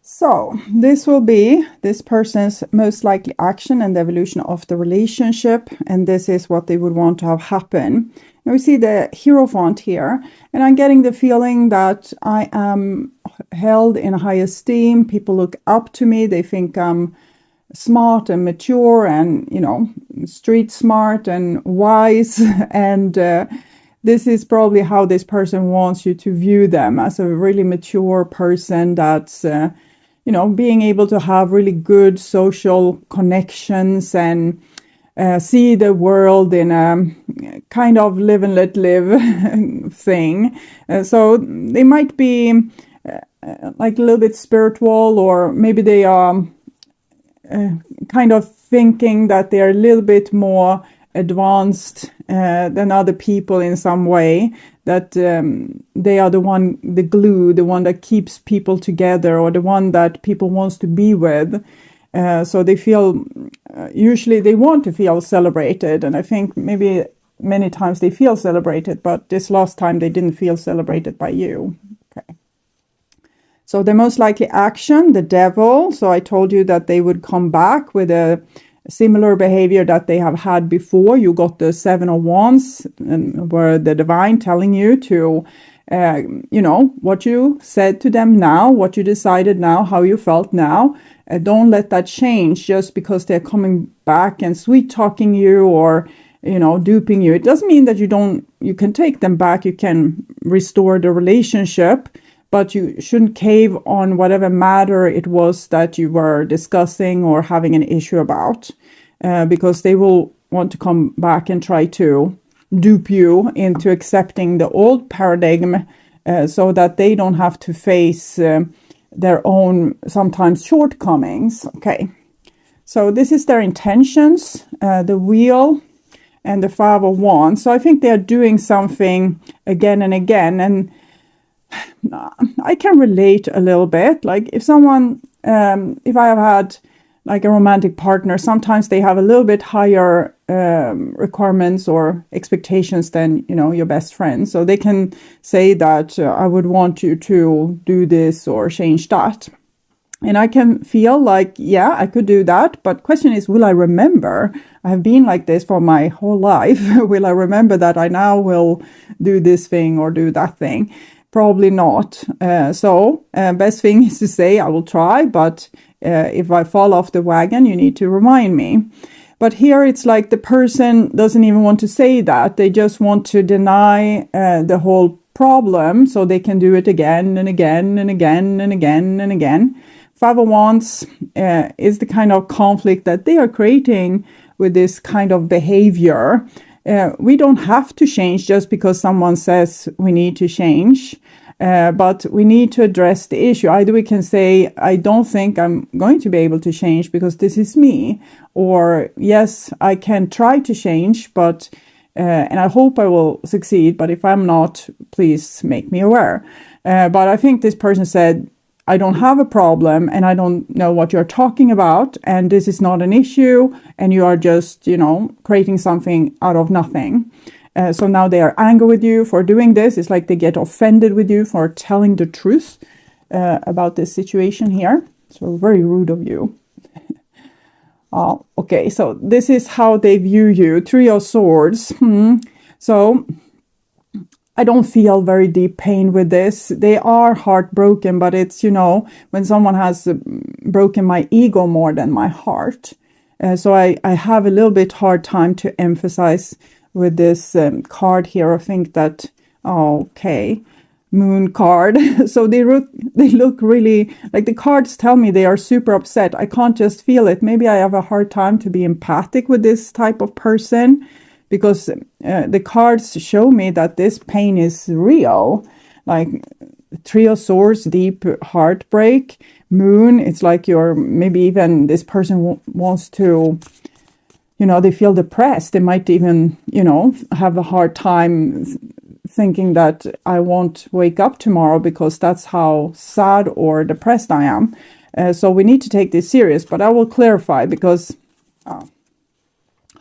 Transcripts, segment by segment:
So this will be this person's most likely action and the evolution of the relationship. And this is what they would want to have happen. And we see the Hierophant here. And I'm getting the feeling that I am held in high esteem. People look up to me. They think I'm smart and mature and, street smart and wise. And this is probably how this person wants you to view them, as a really mature person that's being able to have really good social connections and see the world in a kind of live and let live thing. So they might be like a little bit spiritual, or maybe they are kind of thinking that they're a little bit more advanced than other people in some way, that they are the glue, the one that keeps people together, or the one that people wants to be with. So they feel, usually they want to feel celebrated. And I think maybe many times they feel celebrated, but this last time they didn't feel celebrated by you. Okay. So the most likely action, the Devil. So I told you that they would come back with a similar behavior that they have had before. You got the Seven of Wands, and where the divine telling you to, what you said to them now, what you decided now, how you felt now. Don't let that change just because they're coming back and sweet talking you or, duping you. It doesn't mean that you can take them back. You can restore the relationship, but you shouldn't cave on whatever matter it was that you were discussing or having an issue about, because they will want to come back and try to dupe you into accepting the old paradigm, so that they don't have to face their own sometimes shortcomings. Okay, so this is their intentions, the Wheel and the Five of Wands. So I think they are doing something again and again, and I can relate a little bit. Like if someone, if I have had like a romantic partner, sometimes they have a little bit higher requirements or expectations than, your best friend. So they can say that I would want you to do this or change that. And I can feel like, yeah, I could do that. But question is, will I remember? I have been like this for my whole life. Will I remember that I now will do this thing or do that thing? Probably not. So best thing is to say, I will try, but if I fall off the wagon, you need to remind me. But here it's like the person doesn't even want to say that. They just want to deny the whole problem so they can do it again and again and again and again and again. Five of Wands is the kind of conflict that they are creating with this kind of behavior. We don't have to change just because someone says we need to change, but we need to address the issue. Either we can say, I don't think I'm going to be able to change because this is me, or yes, I can try to change, but and I hope I will succeed, but if I'm not, please make me aware. But I think this person said, I don't have a problem and I don't know what you're talking about, and this is not an issue, and you are just, creating something out of nothing. So now they are angry with you for doing this. It's like they get offended with you for telling the truth about this situation here. So very rude of you. Okay, so this is how they view you. Three of Swords. So I don't feel very deep pain with this. They are heartbroken, but it's, when someone has broken my ego more than my heart. So I have a little bit hard time to emphasize with this card here. I think that, okay, Moon card. So they look really, like the cards tell me they are super upset. I can't just feel it. Maybe I have a hard time to be empathic with this type of person, because the cards show me that this pain is real. Like Three of Swords, deep heartbreak. Moon, it's like maybe even this person wants to, they feel depressed. They might even, have a hard time thinking that I won't wake up tomorrow because that's how sad or depressed I am. So we need to take this serious, but I will clarify, because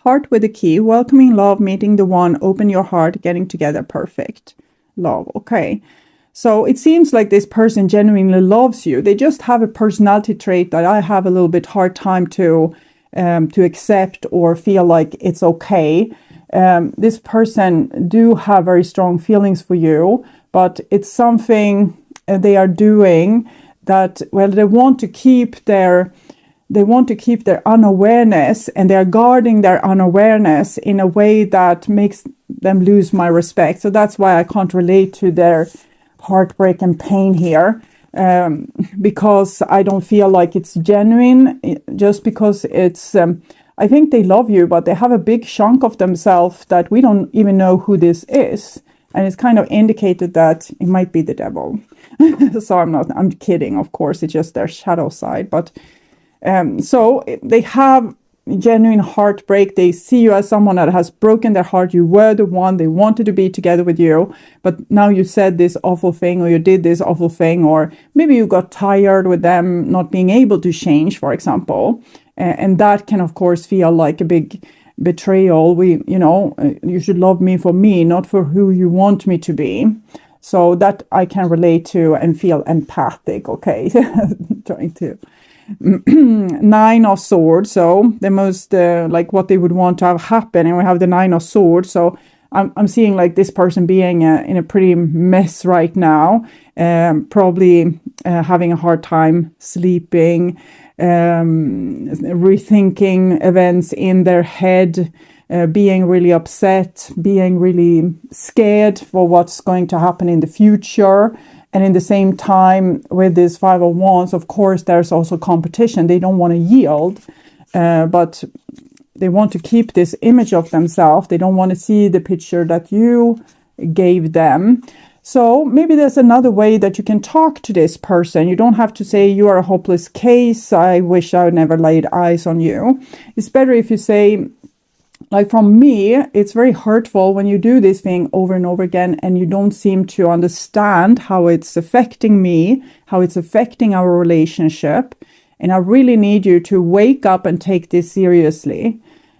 Heart with a key, welcoming love, meeting the one, open your heart, getting together, perfect. Love, okay. So it seems like this person genuinely loves you. They just have a personality trait that I have a little bit hard time to accept or feel like it's okay. This person do have very strong feelings for you, but it's something they are doing that, well, they want to keep their unawareness, and they're guarding their unawareness in a way that makes them lose my respect. So that's why I can't relate to their heartbreak and pain here, because I don't feel like it's genuine, just because it's I think they love you, but they have a big chunk of themselves that we don't even know who this is, and it's kind of indicated that it might be the devil. So I'm kidding, of course, it's just their shadow side. But so they have genuine heartbreak. They see you as someone that has broken their heart. You were the one, they wanted to be together with you, but now you said this awful thing, or you did this awful thing, or maybe you got tired with them not being able to change, for example. And that can, of course, feel like a big betrayal. You should love me for me, not for who you want me to be. So that I can relate to and feel empathic. Okay. Trying to. 9 of Swords, so the most like what they would want to have happen, and we have the 9 of Swords. So I'm seeing like this person being in a pretty mess right now, probably having a hard time sleeping, rethinking events in their head, being really upset, being really scared for what's going to happen in the future. And in the same time, with this 5 of Wands, of course, there's also competition. They don't want to yield, but they want to keep this image of themselves. They don't want to see the picture that you gave them. So maybe there's another way that you can talk to this person. You don't have to say, you are a hopeless case, I wish I never laid eyes on you. It's better if you say, like, from me, it's very hurtful when you do this thing over and over again and you don't seem to understand how it's affecting me, how it's affecting our relationship. And I really need you to wake up and take this seriously.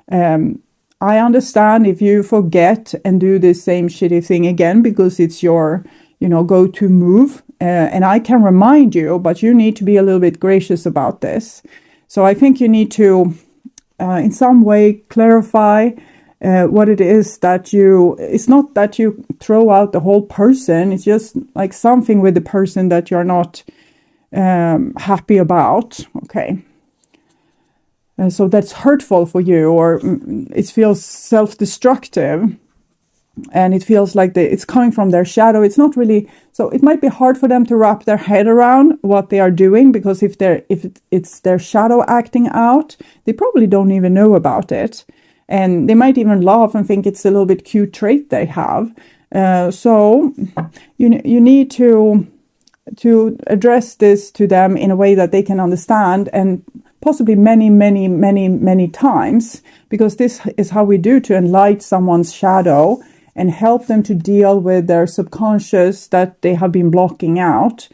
I understand if you forget and do the same shitty thing again because it's your, go-to move. And I can remind you, but you need to be a little bit gracious about this. So I think you need to in some way clarify what it is that it's not that you throw out the whole person, it's just like something with the person that you're not happy about. Okay. So that's hurtful for you, or it feels self-destructive, and it feels like it's coming from their shadow. It's not really, so it might be hard for them to wrap their head around what they are doing, because if it's their shadow acting out, they probably don't even know about it, and they might even laugh and think it's a little bit cute trait they have. So you need to address this to them in a way that they can understand, and possibly many, many, many, many times, because this is how we do to enlighten someone's shadow and help them to deal with their subconscious that they have been blocking out.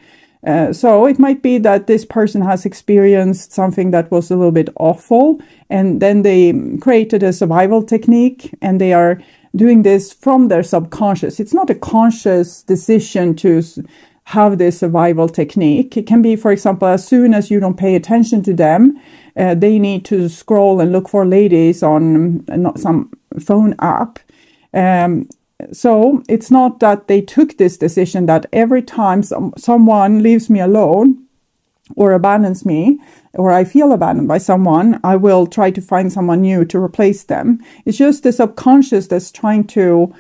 So it might be that this person has experienced something that was a little bit awful, and then they created a survival technique, and they are doing this from their subconscious. It's not a conscious decision to have this survival technique. It can be, for example, as soon as you don't pay attention to them, they need to scroll and look for ladies on some phone app. So it's not that they took this decision that every time someone leaves me alone or abandons me, or I feel abandoned by someone, I will try to find someone new to replace them. It's just the subconscious that's trying to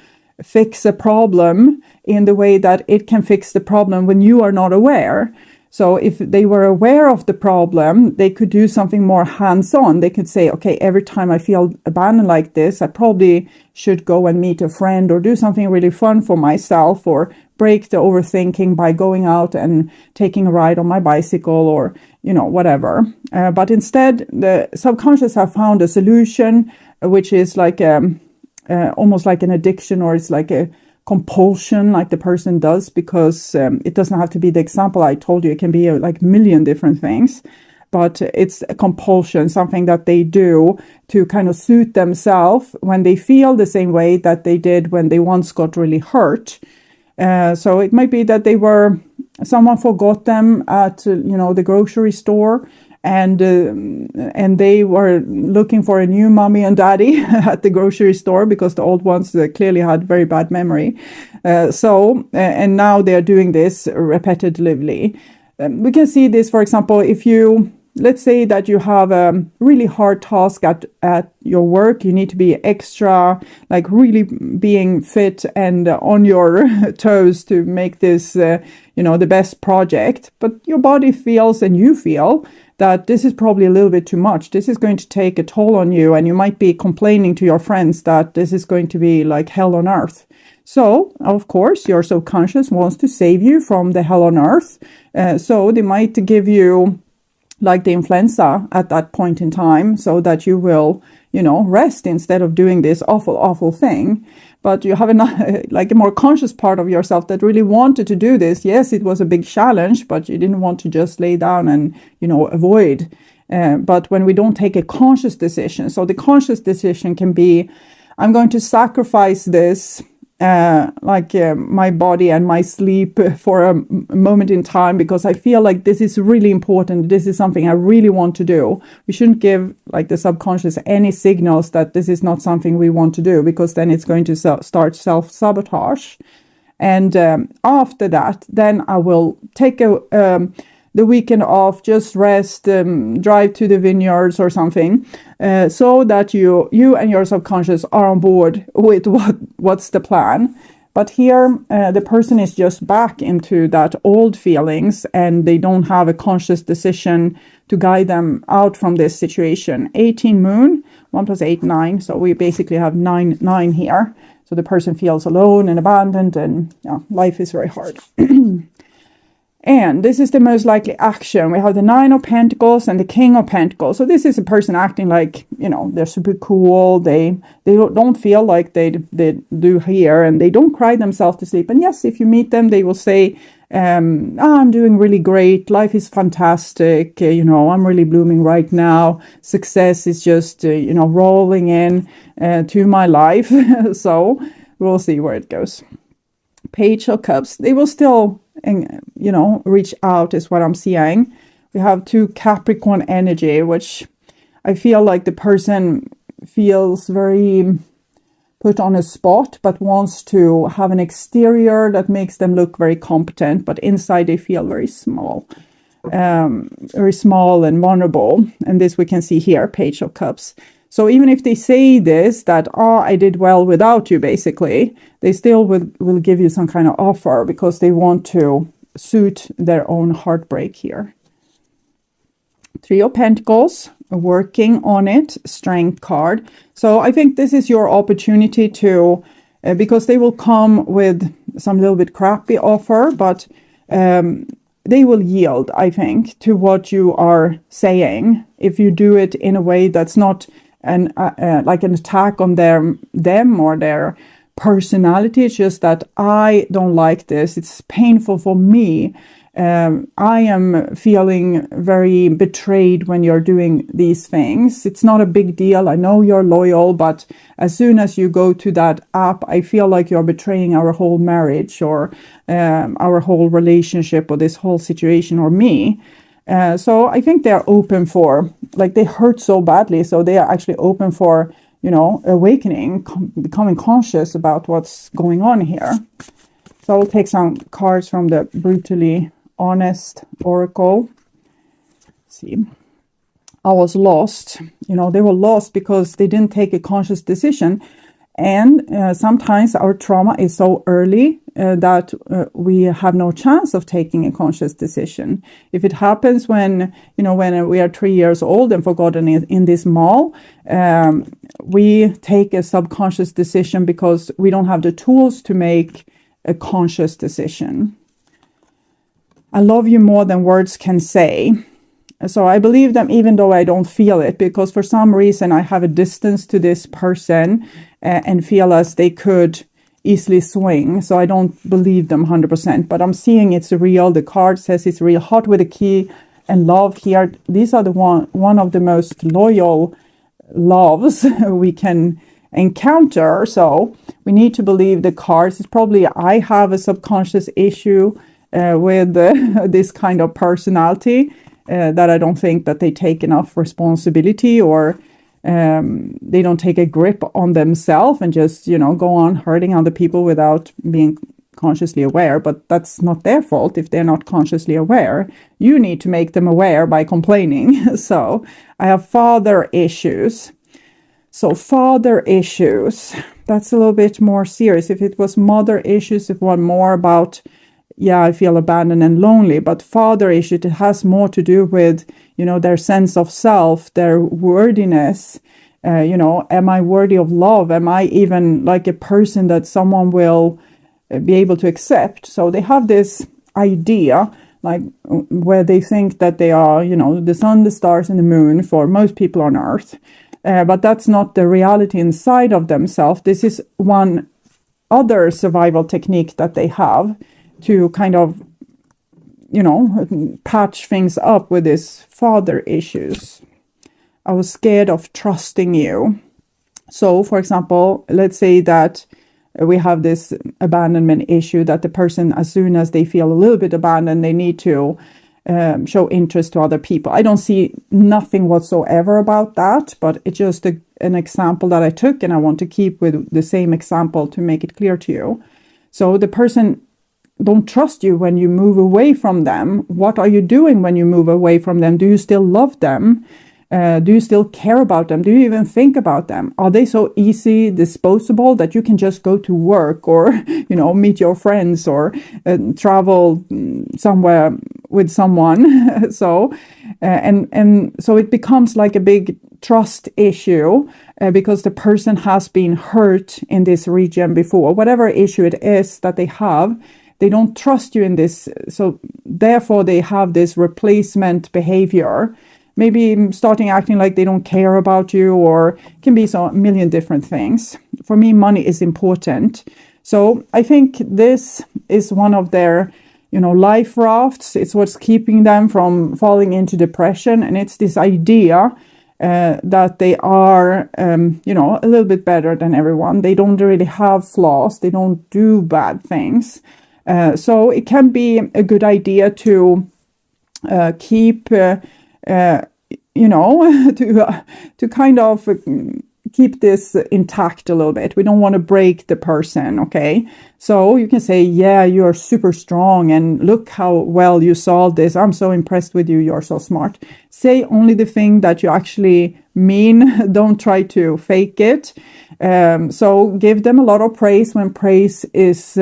fix a problem in the way that it can fix the problem when you are not aware. So if they were aware of the problem, they could do something more hands-on. They could say, okay, every time I feel abandoned like this, I probably should go and meet a friend, or do something really fun for myself, or break the overthinking by going out and taking a ride on my bicycle, or, whatever. But instead, the subconscious have found a solution, which is like almost like an addiction, or it's like a compulsion, like the person does, because it doesn't have to be the example I told you. It can be like a million different things, but it's a compulsion, something that they do to kind of suit themselves when they feel the same way that they did when they once got really hurt. So it might be that someone forgot them at, the grocery store, and they were looking for a new mommy and daddy at the grocery store because the old ones clearly had very bad memory. And now they are doing this repetitively. We can see this, for example, if let's say that you have a really hard task at your work. You need to be extra, like really being fit and on your toes to make this, the best project. But your body feels, and you feel, that this is probably a little bit too much. This is going to take a toll on you, and you might be complaining to your friends that this is going to be like hell on earth. So, of course, your subconscious wants to save you from the hell on earth. So they might give you like the influenza at that point in time, so that you will, rest instead of doing this awful, awful thing. But you have a more conscious part of yourself that really wanted to do this. Yes, it was a big challenge, but you didn't want to just lay down and, avoid. But when we don't take a conscious decision, so the conscious decision can be, I'm going to sacrifice this, my body and my sleep for a moment in time, because I feel like this is really important. This is something I really want to do. We shouldn't give the subconscious any signals that this is not something we want to do, because then it's going to start self-sabotage. And after that, then I will take the weekend off, just rest, drive to the vineyards or something, so that you and your subconscious are on board with what's the plan. But here, the person is just back into that old feelings, and they don't have a conscious decision to guide them out from this situation. 18 moon, 1 + 8, 9. So we basically have 9 here. So the person feels alone and abandoned, and life is very hard. And this is the most likely action. We have the 9 of Pentacles and the King of Pentacles. So this is a person acting like, they're super cool. They don't feel like they do here, and they don't cry themselves to sleep. And yes, if you meet them, they will say, I'm doing really great. Life is fantastic. I'm really blooming right now. Success is just, rolling in to my life. So we'll see where it goes. Page of Cups. They will still, reach out is what I'm seeing. We have 2 Capricorn energy, which I feel like the person feels very put on a spot, but wants to have an exterior that makes them look very competent, but inside they feel very small and vulnerable. And this we can see here, Page of Cups. So even if they say this, that, I did well without you, basically, they still will give you some kind of offer, because they want to suit their own heartbreak here. 3 of Pentacles, working on it, Strength card. So I think this is your opportunity to, because they will come with some little bit crappy offer, but they will yield, I think, to what you are saying, if you do it in a way that's not like an attack on them or their personality. It's just that I don't like this. It's painful for me. I am feeling very betrayed when you're doing these things. It's not a big deal. I know you're loyal, but as soon as you go to that app, I feel like you're betraying our whole marriage, or our whole relationship, or this whole situation, or me. So I think they're open for, they hurt so badly, so they are actually open for, awakening, becoming conscious about what's going on here. So I'll take some cards from the Brutally Honest Oracle. Let's see. I was lost. They were lost because they didn't take a conscious decision. And sometimes our trauma is so early that we have no chance of taking a conscious decision. If it happens when we are 3 years old and forgotten in this mall, we take a subconscious decision because we don't have the tools to make a conscious decision. I love you more than words can say. So I believe them even though I don't feel it, because for some reason I have a distance to this person and feel as they could easily swing. So I don't believe them 100%, but I'm seeing it's real. The card says it's real. Heart with a key and love here. These are one of the most loyal loves we can encounter. So we need to believe the cards. It's probably I have a subconscious issue with this kind of personality, that I don't think that they take enough responsibility, or they don't take a grip on themselves and just, go on hurting other people without being consciously aware. But that's not their fault if they're not consciously aware. You need to make them aware by complaining. So I have father issues. So father issues, that's a little bit more serious. If it was mother issues, it was more about, I feel abandoned and lonely. But father issues, it has more to do with, their sense of self, their worthiness. Am I worthy of love? Am I even like a person that someone will be able to accept? So they have this idea, like where they think that they are, the sun, the stars, and the moon for most people on earth. But that's not the reality inside of themselves. This is one other survival technique that they have to kind of, patch things up with this father issues. I was scared of trusting you. So, for example, let's say that we have this abandonment issue, that the person, as soon as they feel a little bit abandoned, they need to show interest to other people. I don't see nothing whatsoever about that, but it's just an example that I took, and I want to keep with the same example to make it clear to you. So the person don't trust you when you move away from them. What are you doing when you move away from them? Do you still love them? Do you still care about them? Do you even think about them? Are they so easy disposable that you can just go to work, or, meet your friends, or travel somewhere with someone? So, and so it becomes like a big trust issue, because the person has been hurt in this region before. Whatever issue it is that they have, they don't trust you in this. So therefore they have this replacement behavior. Maybe starting acting like they don't care about you, or can be a million different things. For me, money is important. So I think this is one of their, life rafts. It's what's keeping them from falling into depression. And it's this idea that they are, a little bit better than everyone. They don't really have flaws. They don't do bad things. So it can be a good idea to keep... to kind of keep this intact a little bit. We don't want to break the person, okay? So you can say, you're super strong, and look how well you solved this. I'm so impressed with you. You're so smart. Say only the thing that you actually mean. Don't try to fake it. So give them a lot of praise when praise is...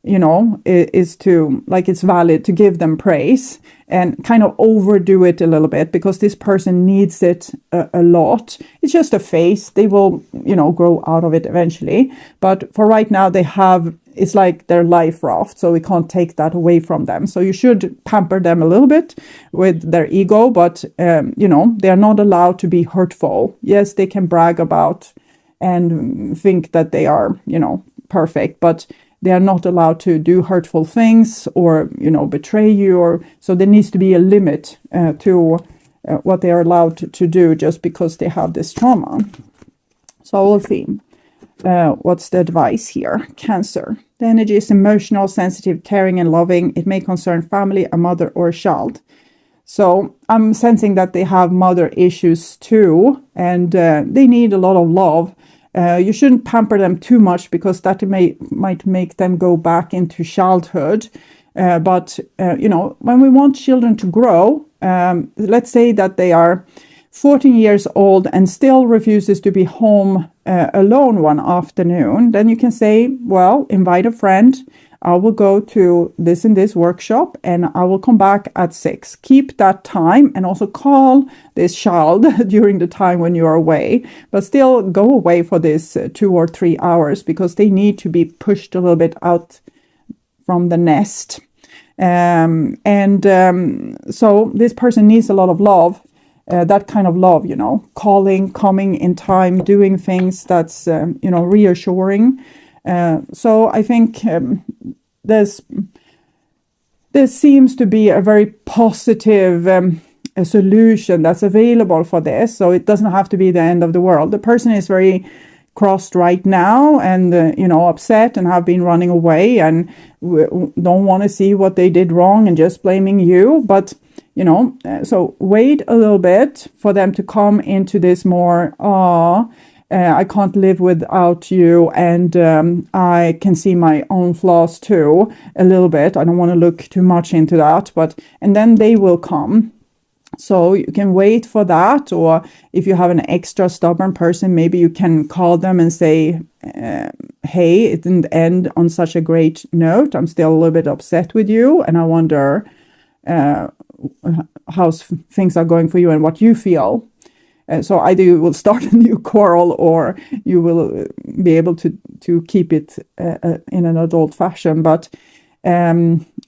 is to, like, it's valid to give them praise, and kind of overdo it a little bit, because this person needs it a lot. It's just a phase. They will, grow out of it eventually. But for right now, it's like their life raft. So we can't take that away from them. So you should pamper them a little bit with their ego, but, they are not allowed to be hurtful. Yes, they can brag about and think that they are, perfect, but they are not allowed to do hurtful things, or, betray you, or so there needs to be a limit to what they are allowed to do, just because they have this trauma. So we'll see. What's the advice here? Cancer. The energy is emotional, sensitive, caring, and loving. It may concern family, a mother, or a child. So I'm sensing that they have mother issues too, and they need a lot of love. You shouldn't pamper them too much, because that might make them go back into childhood. But when we want children to grow, let's say that they are 14 years old and still refuses to be home alone one afternoon, then you can say, well, invite a friend. I will go to this and this workshop, and I will come back at 6. Keep that time, and also call this child during the time when you are away, but still go away for this 2 or 3 hours, because they need to be pushed a little bit out from the nest. So this person needs a lot of love, that kind of love, calling, coming in time, doing things that's, reassuring. So I think there seems to be a very positive a solution that's available for this. So it doesn't have to be the end of the world. The person is very crossed right now and, upset and have been running away and don't want to see what they did wrong and just blaming you. But, so wait a little bit for them to come into this more, I can't live without you, and I can see my own flaws too, a little bit. I don't want to look too much into that, and then they will come. So you can wait for that, or if you have an extra stubborn person, maybe you can call them and say, hey, it didn't end on such a great note. I'm still a little bit upset with you, and I wonder how things are going for you and what you feel. So either you will start a new quarrel, or you will be able to keep it in an adult fashion. But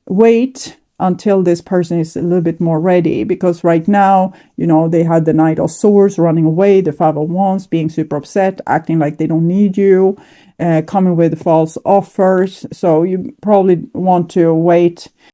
wait until this person is a little bit more ready, because right now, they had the Knight of Swords running away, the Five of Wands being super upset, acting like they don't need you, coming with false offers. So you probably want to wait